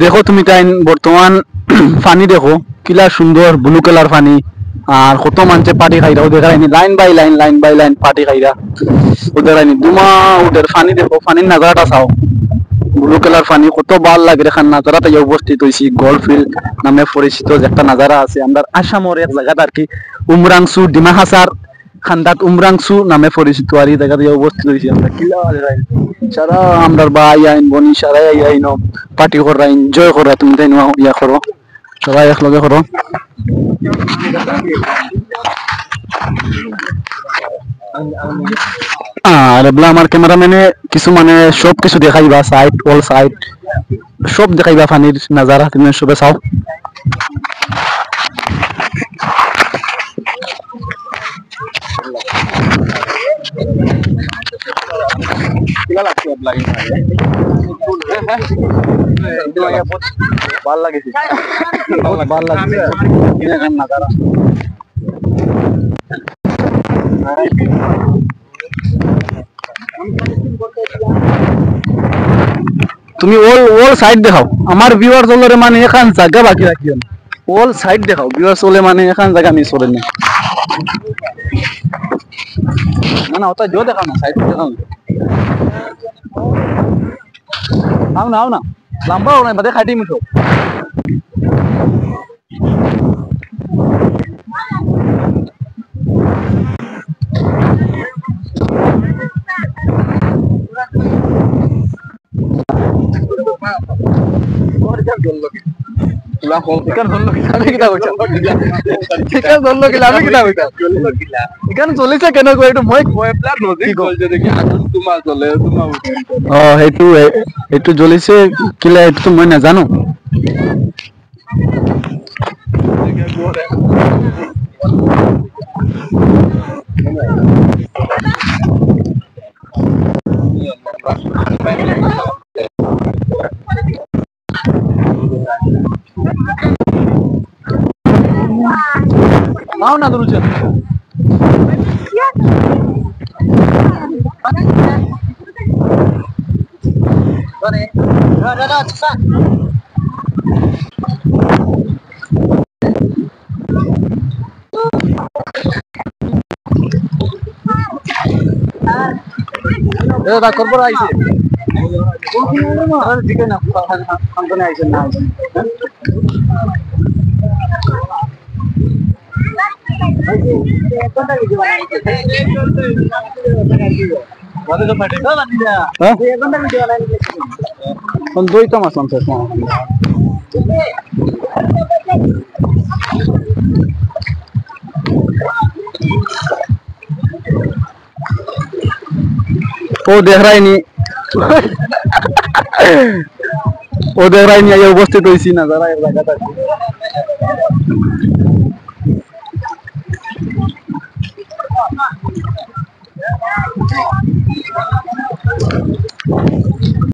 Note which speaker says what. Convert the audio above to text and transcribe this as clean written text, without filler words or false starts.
Speaker 1: দেখো তুমি তাই বর্তমান পানি দেখো কিলা সুন্দর ব্লু কালার পানি আর কত মানুষে পাটি খাইরা ওদের খাইনি লাইন বাই লাইন পাটি খাইরা ওদের খাইনি দুমা ওদের পানি দেখো পানির নাজারাটা চাও ব্লু কালার পানি কত ভাল লাগে এখান নাজারাতে উপস্থিত হয়েছি গোল্ডফিল্ড নামে পরিচিত যে একটা নাজারা আছে আমরা আসামের এক জায়গাটা আর কি উমরাংসু ডিমা হাসার খান্দাত উমরাংসু নামে পরিচিত আর এই জায়গাতে উপস্থিত হয়েছি আমরা কিলা সারা আমরা ভাই আইন বনি সারাই আইন পার্টি করা এনজয় করা তুমি তাই ইয়া করো সবাই একলগে করো আর এবলা আমার ক্যামেরাম্যানে কিছু মানে সব কিছু দেখাইবা সাইড অল সাইড সব দেখাইবা পানির নাজারা তুমি সবে চাও ভাল লাগিছে ভাল লাগিছে নাজারা তুমি অল অল সাইড দেখাও আমার ভিউয়ার্স হলরে মানে এখান জায়গা বাকি রাখিও না অল সাইড দেখাও ভিউয়ার্স হলে মানে এখান জায়গা মিস করে না না না ওটা জো দেখাও না সাইড দেখাও আও না লম্বা हो ना बदे खाटी मिठो জ্বলিছে কিলা এইটো মই নাজানো आओ ना दुरुचन দাদা করবো আইছে ঠিক না কোম্পানি আইছে না দুই মাস वो देख रहा ही नहीं वो देख रहा ही नहीं ये उपस्थित हुई सी नजर आए लगा था